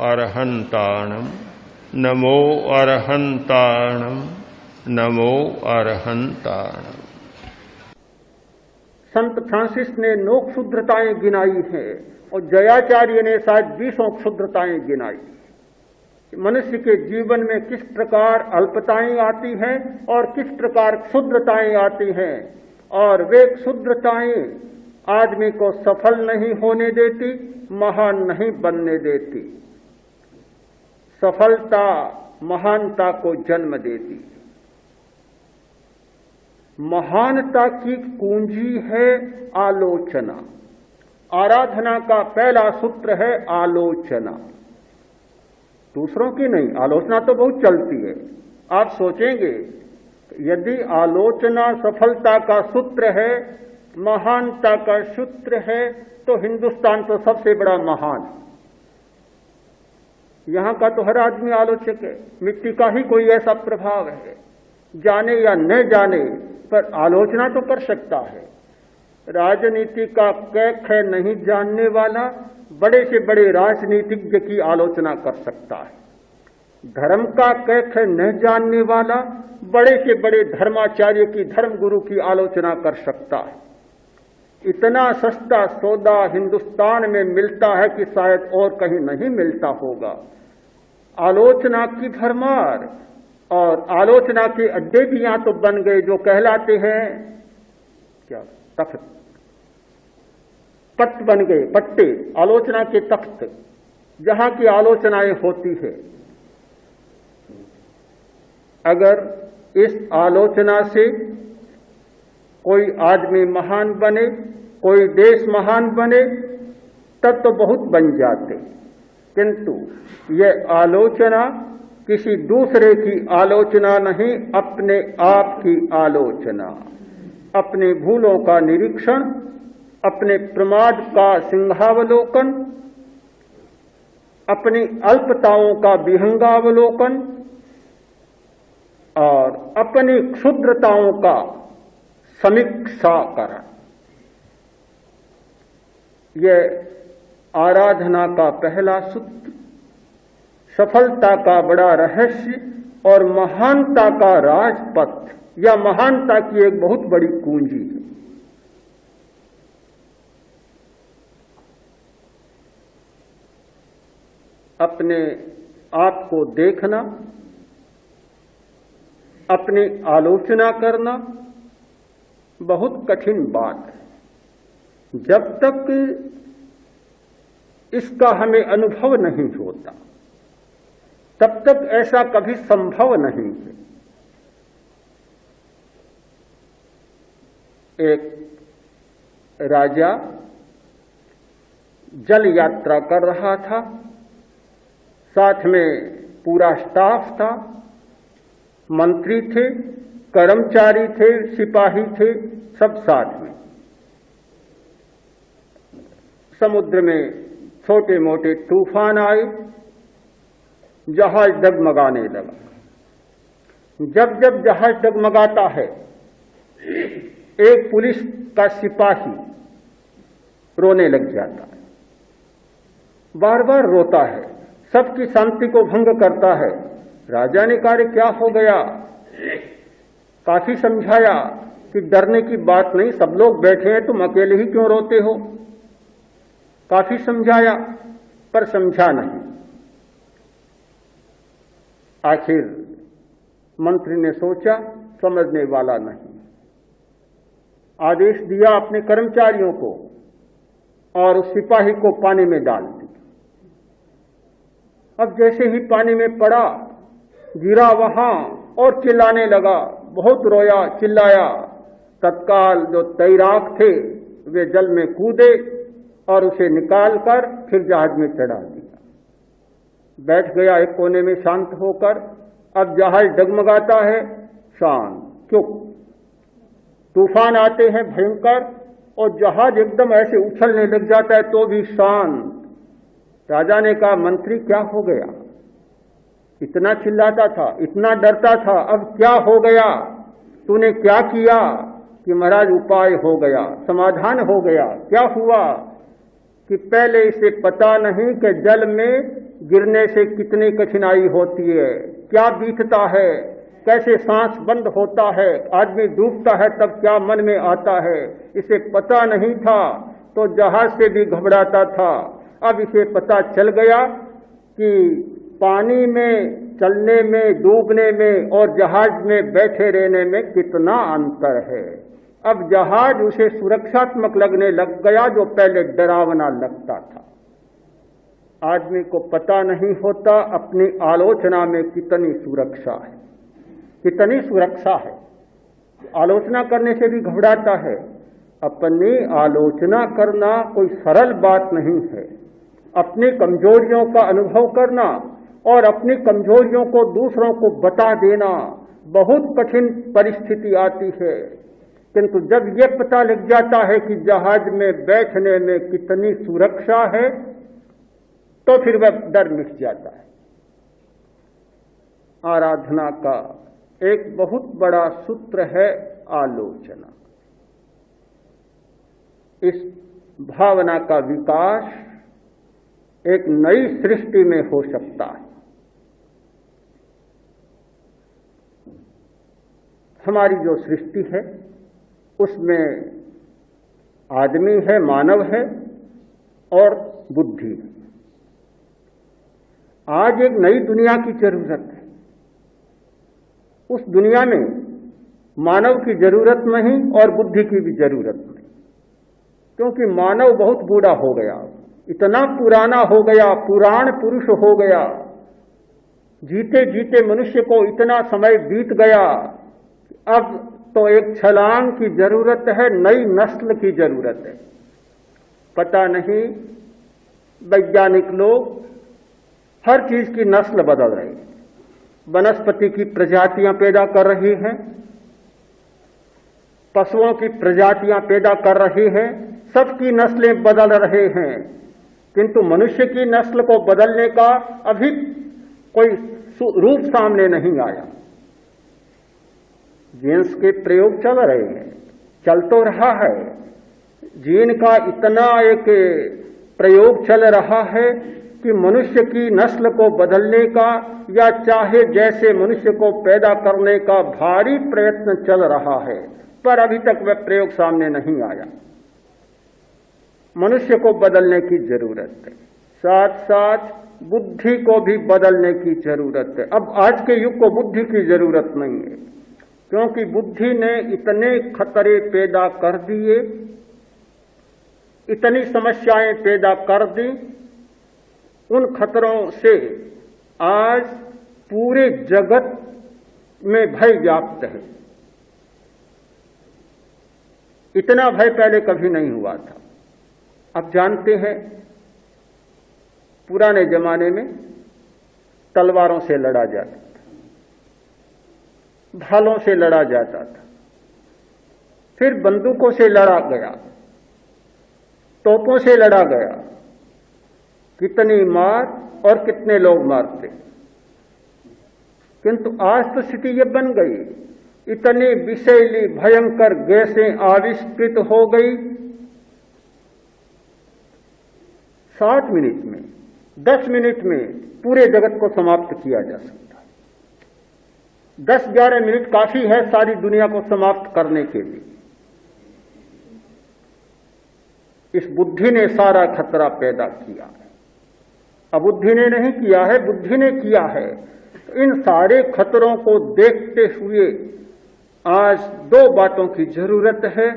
अरहन्ताणम् नमो अरहन्ताणम् नमो अरहन्ताणम्। संत Francis ने 9 क्षुद्रताएं गिनाई हैं और जयाचार्य ने शायद 20 क्षुद्रताएं गिनाई। मनुष्य के जीवन में किस प्रकार अल्पताएं आती हैं और किस प्रकार क्षुद्रताएं आती हैं, और वे क्षुद्रताएं आदमी को सफल नहीं होने देती, महान नहीं बनने देती। सफलता महानता को जन्म देती। महानता की कुंजी है आलोचना। आराधना का पहला सूत्र है आलोचना, दूसरों की नहीं। आलोचना तो बहुत चलती है। आप सोचेंगे यदि आलोचना सफलता का सूत्र है, महानता का सूत्र है, तो हिंदुस्तान तो सबसे बड़ा महान। यहां का तो हर आदमी आलोचक है। मिट्टी का ही कोई ऐसा प्रभाव है, जाने या न जाने पर आलोचना तो कर सकता है। राजनीति का कैख है नहीं जानने वाला, बड़े से बड़े राजनीतिज्ञ की आलोचना कर सकता है। धर्म का कैख है न जानने वाला, बड़े से बड़े धर्माचार्य की, धर्म गुरु की आलोचना कर सकता है। इतना सस्ता सौदा हिंदुस्तान में मिलता है कि शायद और कहीं नहीं मिलता होगा। आलोचना की भरमार, और आलोचना के अड्डे भी यहां तो बन गए जो कहलाते हैं क्या, तख्त, तख्त बन गए, पट्टे, आलोचना के तख्त, जहां की आलोचनाएं होती है। अगर इस आलोचना से कोई आदमी महान बने, कोई देश महान बने, तब तो बहुत बन जाते। किंतु यह आलोचना किसी दूसरे की आलोचना नहीं, अपने आप की आलोचना, अपने भूलों का निरीक्षण, अपने प्रमाद का सिंहावलोकन, अपनी अल्पताओं का विहंगावलोकन और अपनी क्षुद्रताओं का समीक्षाकरण। यह आराधना का पहला सूत्र, सफलता का बड़ा रहस्य और महानता का राजपथ या महानता की एक बहुत बड़ी कुंजी है। अपने आप को देखना, अपनी आलोचना करना बहुत कठिन बात है। जब तक इसका हमें अनुभव नहीं होता, तब तक ऐसा कभी संभव नहीं है। एक राजा जल यात्रा कर रहा था, साथ में पूरा स्टाफ था, मंत्री थे, कर्मचारी थे, सिपाही थे, सब साथ में। समुद्र में छोटे मोटे तूफान आए, जहाज डगमगाने लगा। जब जब जहाज डगमगाता है, एक पुलिस का सिपाही रोने लग जाता है, बार बार रोता है, सबकी शांति को भंग करता है। राजा ने कहा क्या हो गया? काफी समझाया कि डरने की बात नहीं, सब लोग बैठे हैं, तुम अकेले ही क्यों रोते हो? काफी समझाया पर समझा नहीं। आखिर मंत्री ने सोचा समझने वाला नहीं, आदेश दिया अपने कर्मचारियों को और उस सिपाही को पानी में डाल दिया। अब जैसे ही पानी में पड़ा, गिरा वहां और चिल्लाने लगा, बहुत रोया, चिल्लाया। तत्काल जो तैराक थे वे जल में कूदे और उसे निकालकर फिर जहाज में चढ़ा दिया। बैठ गया एक कोने में शांत होकर। अब जहाज डगमगाता है, शांत, चुप। तूफान आते हैं भयंकर और जहाज एकदम ऐसे उछलने लग जाता है तो भी शांत। राजा ने कहा मंत्री क्या हो गया? इतना चिल्लाता था, इतना डरता था, अब क्या हो गया? तूने क्या किया? कि महाराज उपाय हो गया, समाधान हो गया। क्या हुआ? कि पहले इसे पता नहीं कि जल में गिरने से कितनी कठिनाई होती है, क्या बीतता है, कैसे सांस बंद होता है, आदमी डूबता है तब क्या मन में आता है, इसे पता नहीं था तो जहाज से भी घबराता था। अब इसे पता चल गया कि पानी में चलने में, डूबने में और जहाज में बैठे रहने में कितना अंतर है। अब जहाज उसे सुरक्षात्मक लगने लग गया जो पहले डरावना लगता था। आदमी को पता नहीं होता अपनी आलोचना में कितनी सुरक्षा है, कितनी सुरक्षा है। आलोचना करने से भी घबराता है। अपनी आलोचना करना कोई सरल बात नहीं है। अपनी कमजोरियों का अनुभव करना और अपनी कमजोरियों को दूसरों को बता देना बहुत कठिन परिस्थिति आती है, किंतु जब यह पता लग जाता है कि जहाज में बैठने में कितनी सुरक्षा है तो फिर वह डर मिट जाता है। आराधना का एक बहुत बड़ा सूत्र है आलोचना। इस भावना का विकास एक नई सृष्टि में हो सकता है। हमारी जो सृष्टि है उसमें आदमी है, मानव है और बुद्धि है। आज एक नई दुनिया की जरूरत है। उस दुनिया में मानव की जरूरत नहीं और बुद्धि की भी जरूरत नहीं, क्योंकि मानव बहुत बूढ़ा हो गया, इतना पुराना हो गया, पुराण पुरुष हो गया। जीते जीते मनुष्य को इतना समय बीत गया, अब तो एक छलांग की जरूरत है, नई नस्ल की जरूरत है। पता नहीं वैज्ञानिक लोग हर चीज की नस्ल बदल रहे हैं। वनस्पति की प्रजातियां पैदा कर रही हैं, पशुओं की प्रजातियां पैदा कर रही हैं, सबकी नस्लें बदल रहे हैं, किंतु मनुष्य की नस्ल को बदलने का अभी कोई रूप सामने नहीं आया। जीन्स के प्रयोग चल रहे हैं, चल तो रहा है। जीन का इतना एक प्रयोग चल रहा है कि मनुष्य की नस्ल को बदलने का या चाहे जैसे मनुष्य को पैदा करने का भारी प्रयत्न चल रहा है, पर अभी तक वह प्रयोग सामने नहीं आया। मनुष्य को बदलने की जरूरत है, साथ साथ बुद्धि को भी बदलने की जरूरत है। अब आज के युग को बुद्धि की जरूरत नहीं है, क्योंकि बुद्धि ने इतने खतरे पैदा कर दिए, इतनी समस्याएं पैदा कर दी। उन खतरों से आज पूरे जगत में भय व्याप्त है। इतना भय पहले कभी नहीं हुआ था। अब जानते हैं, पुराने जमाने में तलवारों से लड़ा जाता था, भालों से लड़ा जाता था, फिर बंदूकों से लड़ा गया, तोपों से लड़ा गया। कितनी मार और कितने लोग मारते, किंतु आज तो स्थिति यह बन गई, इतनी विषैली भयंकर गैसें आविष्कृत हो गई। 7 मिनट में, 10 मिनट में पूरे जगत को समाप्त किया जा सकता है। 10-11 मिनट काफी है सारी दुनिया को समाप्त करने के लिए। इस बुद्धि ने सारा खतरा पैदा किया है। अबुद्धि ने नहीं किया है, बुद्धि ने किया है। इन सारे खतरों को देखते हुए आज 2 बातों की जरूरत है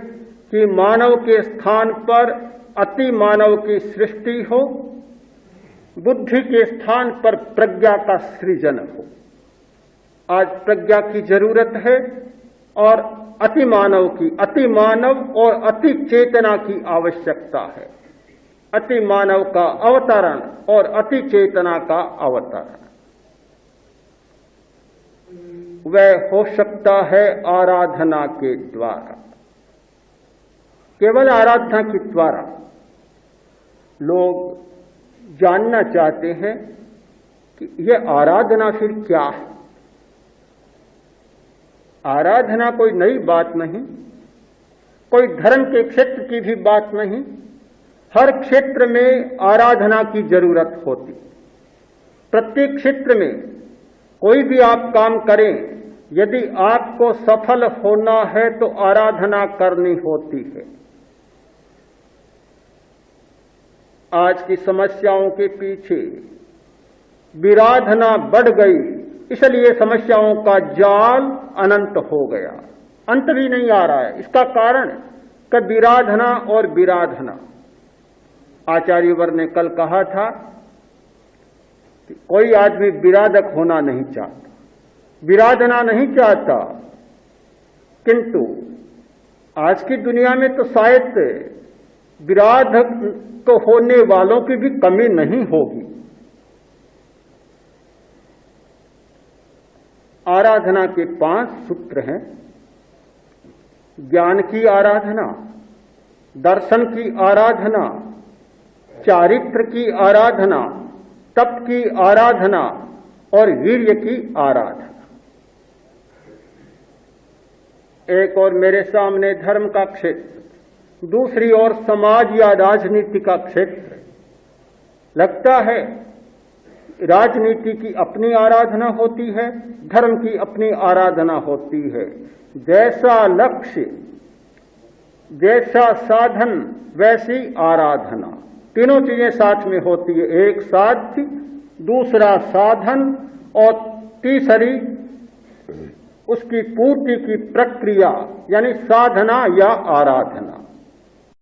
कि मानव के स्थान पर अति मानव की सृष्टि हो, बुद्धि के स्थान पर प्रज्ञा का सृजन हो। आज प्रज्ञा की जरूरत है और अति मानव की, अति मानव और अति चेतना की आवश्यकता है। अति मानव का अवतरण और अति चेतना का अवतरण वह हो सकता है आराधना के द्वारा। केवल आराधना के द्वारा लोग जानना चाहते हैं कि यह आराधना फिर क्या है। आराधना कोई नई बात नहीं, कोई धर्म के क्षेत्र की भी बात नहीं। हर क्षेत्र में आराधना की जरूरत होती। प्रत्येक क्षेत्र में कोई भी आप काम करें, यदि आपको सफल होना है तो आराधना करनी होती है। आज की समस्याओं के पीछे विराधना बढ़ गई, इसलिए समस्याओं का जाल अनंत हो गया, अंत भी नहीं आ रहा है। इसका कारण कि विराधना और विराधना। आचार्यवर ने कल कहा था कि कोई आदमी विराधक होना नहीं चाहता, विराधना नहीं चाहता, किंतु आज की दुनिया में तो शायद विराधक को होने वालों की भी कमी नहीं होगी। आराधना के 5 सूत्र हैं। ज्ञान की आराधना, दर्शन की आराधना, चारित्र की आराधना, तप की आराधना और वीर्य की आराधना। एक और मेरे सामने धर्म का क्षेत्र, दूसरी ओर समाज या राजनीति का क्षेत्र। लगता है राजनीति की अपनी आराधना होती है, धर्म की अपनी आराधना होती है। जैसा लक्ष्य, जैसा साधन, वैसी आराधना। तीनों चीजें साथ में होती है, एक साध्य, दूसरा साधन और तीसरी उसकी पूर्ति की प्रक्रिया, यानी साधना या आराधना।